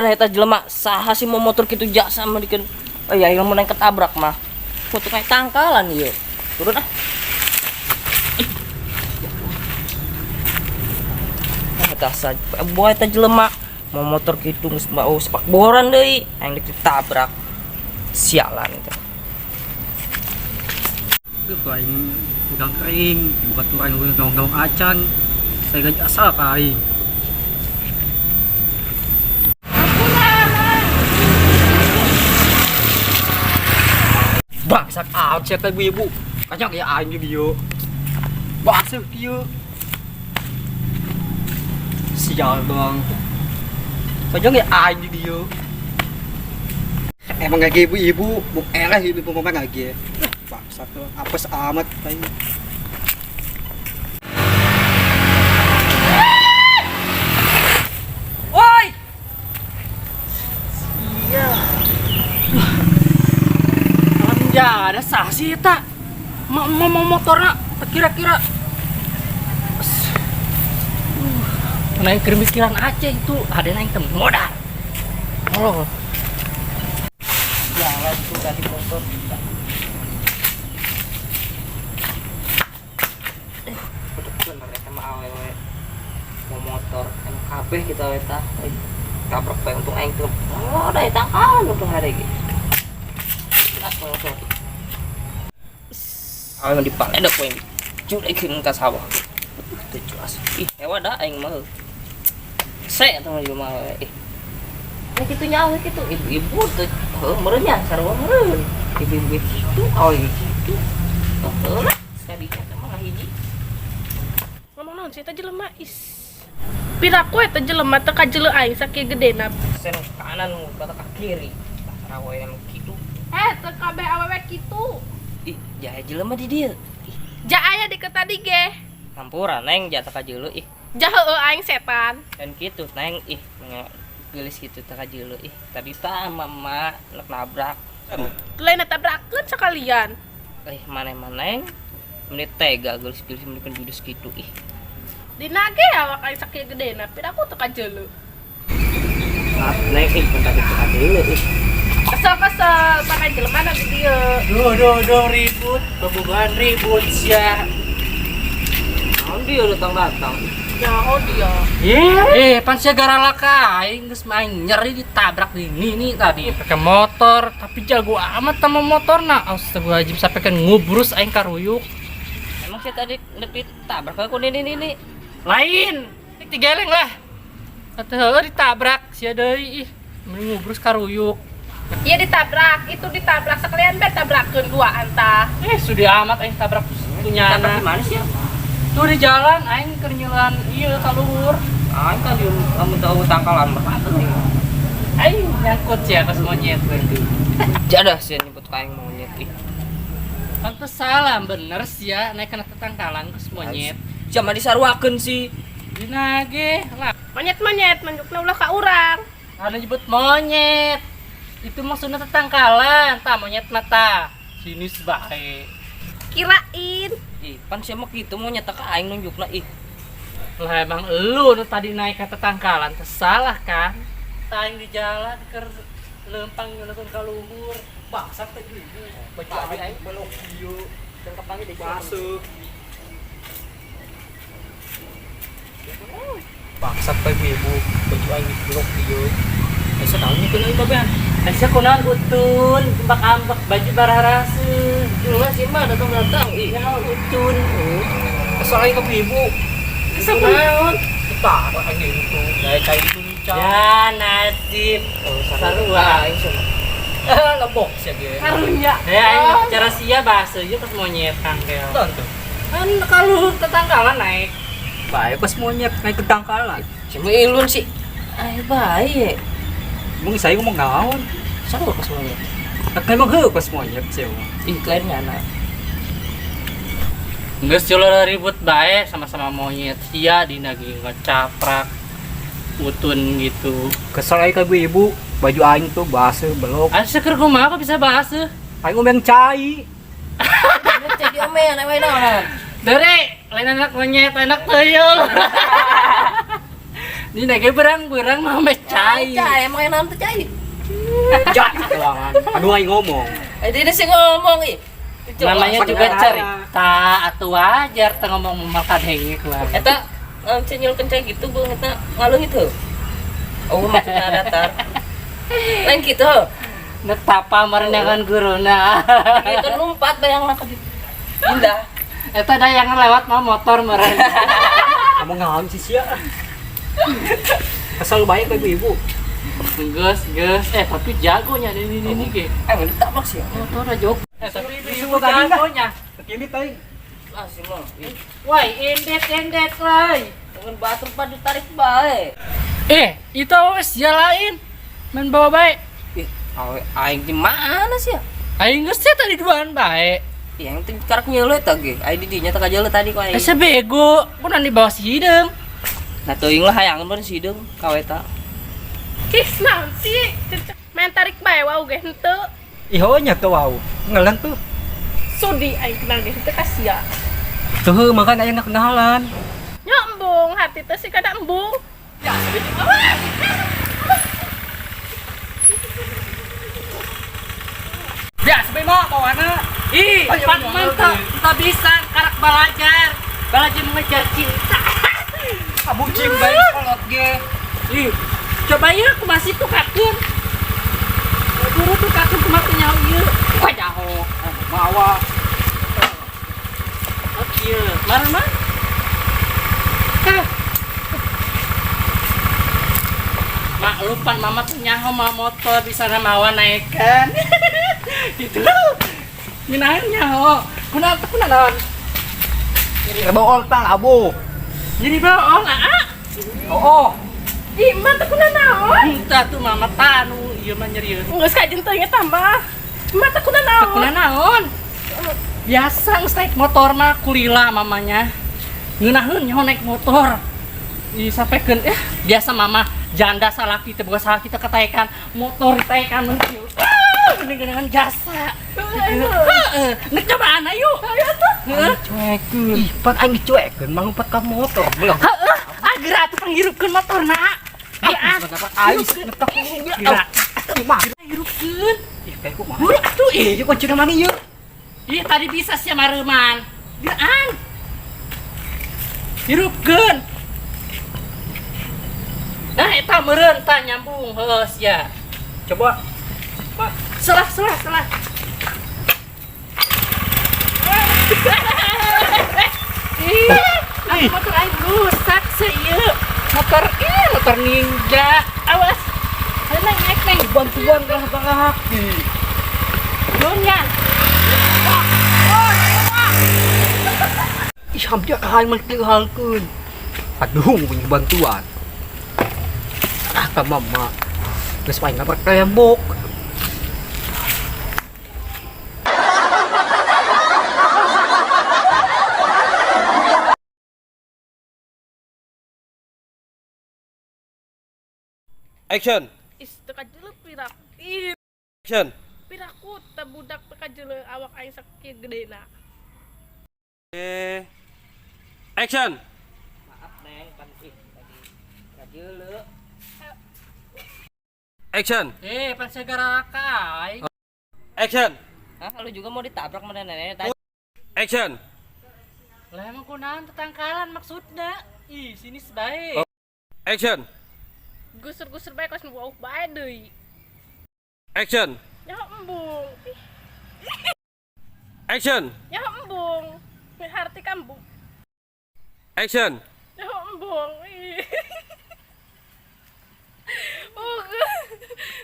Ada eta jelema saha sih mau motor kitu jasa mah dikeun. Oh ya ilmu nang ketabrak mah. Kudu kayak tangkalan ieu. Turun ah. Eta saja boy eta jelema mau motor kitu geus mau sepak boran deui aing ditabrak. Sialan itu. Aing udang kering, bukan turang gaung-gaung acan. Saya gaji asal ka aing. Baksak out siapa ibu-ibu. Kacang ya aing di dieu. Baksak dieu. Sial doang. Kacang ya aing di dieu. Emang gak ibu-ibu, buk eleh ibu mama gak bangsat tuh, apes amat aing. Woi. Iya. Ya, ada sah sih eta. Mau motorna kira-kira naik kemikiran Aceh itu ada naik tem modal. Oh. Jalan tuh tadi motor. Betul mereka mah awewe mau motor MKB kita eta. Tabrak bae untung aing tuh. Oh, da eta kan untung hari ge. Aing dipaleda poe. Curekeun ka sawah. Teu jelas. Ih, hewa da aing mah. Se tong ieu mah we. Ih, kitu nyawa kitu. Ibu teh heuh meureun nya sarua meureun. Ibu kitu, oh kitu. Heuh lah, sekali kata mah hiji. Ngomong naon sih eta jelema is. Piraku eta jelema teh kajeuleu aing sakieu gedena. Sen kanan kata ka kiri. Sarua we emang kitu. Teu kabeh awewe kitu. Ih, jahe jelema di dieu. Ja aya di tadi ge. Campuran neng jatuh ka jeuleu ih. Ja heueuh aing setan. Dan kitu neng ih gelis kitu teh ka jeuleu ih. Tadi tah mama nak nabrak. Lain tabrakeun sakalian. Maneh-maneh menit tega gelis-gelis menit judus kitu ih. Dina ge awak aing sakieu gedena, piraku teu kajeuleu. Neng ih bentar kitu ka jeuleu ih. Kesel-kesel pakai jelema na di dieu. Duh ribut, bebugan ribut sia. Naon dia datang-datang. Nyaho Iya. Pan sia garala ka aing geus main nyeri ditabrak ini tadi pakai motor tapi jago amat sama motorna. Astagfirullahaladzim sampai kan ngubrus aing karuyuk. Emang sih tadi ditabrak aku ini. Lain, digeleng lah. Atuh heueuh ditabrak sia deui ih. Mending ngubrus karuyuk. Iya ditabrak, itu ditabrak sekalian bet tabrakeun duaan tah. Sudah amat aing tabrak Tabrak punyana. di mana sih ya? Tuh di jalan aing keur nyeulan ieu ka luhur. Aing tadi kamu tahu tangkalan berapa nih? Aing nyangkut sia ka monyet berarti. Jadah sih nyebut aing monyet ih. Pantes salah bener sia naik kena tetangkalan geus monyet. Cuma disarwakeun sih. Dina ge lah. Monyet-monyet menunjukna ulah ka urang. Ada nyebut monyet. Itu maksudnya tetangkalan, tah monyet mata. Sinis bae. Kirain Ih, pan siapa gitu monyet ka aing nunjukna ih. Lah emang elu nu tadi naik ke tetangkalan teh salah kan? Taing di jalan keur leumpang nyuleun ka luhur. Bangsat teh ieu. Baju aing belok ieu. Dan kapangi di Masuk. Bangsat teh ibu. Baju aing belok ieu. Asa tahu nya keun babean. Asa kunaon utun, ambak-ambak baju bararaseuh. Cuma sih mah datang ih. Ya utun. Kesal aing ka ibu. Naon? Kita aing itu. Gaya kayak puncak. Ya nasib. Sarua aing sama. Lebok sia ge. karunya. Aing bicara sia bahasa ieu pas monyet tangkel. Tonton. Kan kalau tetangkalan naik. Bae pas monyet naik ke tangkalan. Cuma ilun sih. Ay bae. Mung saya ngomong naon? Sarua pas monyet. Emang heuh pas monyet sih. Iklannya anak. Geus culeur ribut bae sama-sama monyet. Sia dina ge ngecaprak utun gitu. Kesel aing ka ibu, baju aing tuh baseuh belok. Asa keur kumaha kok bisa bahasa? Aing ngomong cai. Jadi omean awe naon. Dere, lain anak monyet, anak tuyul. Dina ge berang-berang mah cai. Cai, emang enak tuh cai. Jak doangan. Aduh aing ngomong. Dia sih ngomong ih. Namanya juga Padahal. cerita atuh wajar teh ngomong makadenge kumaha. Eta cenyul kenceng gitu bung, eta ngaluh itu. Oh maksudnya datar. Lain gitu. Netapa merenangkan guruna. Itu numpat bayang lah indah. Eta dayangan lewat mah motor meren. Kamu ngaon sih sia. Asal baik ibu-ibu. Geus. Tapi jagonya ini ge. Emang ditabrak sih. Motor jog. Tapi Ibu jagonya. Ini teh. Ah sih mah. Woi, indet woi. Dengan batur padu tarik bae. Itu wes ya lain. Main bawa baik. Ih, aing di mana sih ya? Aing geus teh tadi duaan baik. Yang teh karak nyeuleut teh ge. Ai di dinya teh kajeuleuh tadi ku aing. Asa bego, kunan di bawah si hideung. Nah teuing lah hayangan beun si deung ka eta. Kis naon sih? Main tarik bae wau ge henteu. Ihonya tuh wow. Ngelan tuh. Sudi aing kenal ge henteu ka sia. Tuh makan aya kenalan. Nya embung, hati teh si kada embung. Ya, sampai mau bawana. Ih, Pak mantap. Kita bisa karak belajar mengejar cinta. Abu cing baik kolot ge. Ih, coba ya aku masih tukakeun. Guru tukakeun kumaha teh nyaho ieu. Wajaho. Mawa. Oke, mana? Mak lupa mama tuh nyaho mah motor bisa mawa naikkan. Gitu. Minahan nyaho. Kunaon? Bool tang abu. Jadi bohong ah. Oh. Ih, mah teh kunaon naon? Entah tuh mama tanu ieu mah nyerieur. Geus kajen teh nya tambah. Mah teh kunaon naon? Kunaon? Biasa geus naik motor mah kulila mamanya. Ngeunaheun nyaho naik motor. Disampaikan biasa mama janda salah kita bukan salah kita ketaekan motor ditaekan mencium dengan jasa nek cobaan ayo Cuekeun. Ih, pan aing dicuekeun mah umpat ka motor. Belum. agar atuh panghirupkeun motor nak Dapat ais netek Gira. mah. hirupkeun Ih, kayak kumaha. buru atuh Ieu kuncina mana ieu? ih tadi bisa sia mareuman giraan hirupkeun nah eta meureun tah nyambung heus ya Coba. Pak. salah Ih, motor aing rusak seueur. Motor ninja. Awas. Heula naik neng Bantuan lah haki. dunya. Ih, hampir kahal mesti halkeun. Aduh, punya bantuan. Ah, ka mama. Geus paling lapar tembok. Action. Is teu kajeuleuh pirak. Ih, Action. piraku teh budak teu kajeuleuh awak aing sakieu gedena. Action. Maaf neng pan ih tadi kajeuleuh. Action. Pan segara kai. Action. Hah, lu juga mau ditabrak sama nenek tadi? Action. Lah emang kunaon tetangkalan maksudna? Ih, sini sebae. Action. Gusur-gusur bae kos nu wau bae deui. Action. Nya embung. Action. Nya embung. Mi harti kambung. Action. Nya embung. Ih. Oh,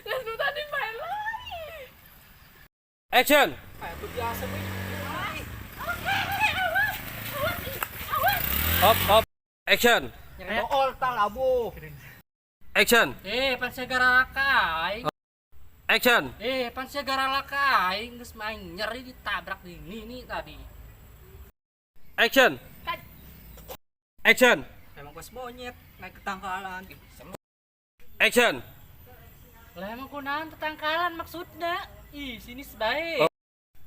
geus nu tadi main lagi. Action. Hop. Action. Bool tang abu. Action. Pan segara kai. Action. Pan segara lakai geus main nyeri ditabrak ini tadi. Action. Action. Emang bos monyet naik ketangkalan. Action. Lah emang kunaon tetangkalan maksudna? Ih, sini sebae.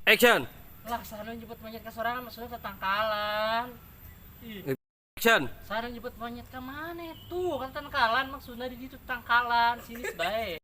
Action. Lah sana nyebut monyet ka sorangan maksudna tetangkalan. Ih, Action. Sarang jemput monyet ke mana tuh kan tangkalan maksudnya di situ tangkalan sini sebaik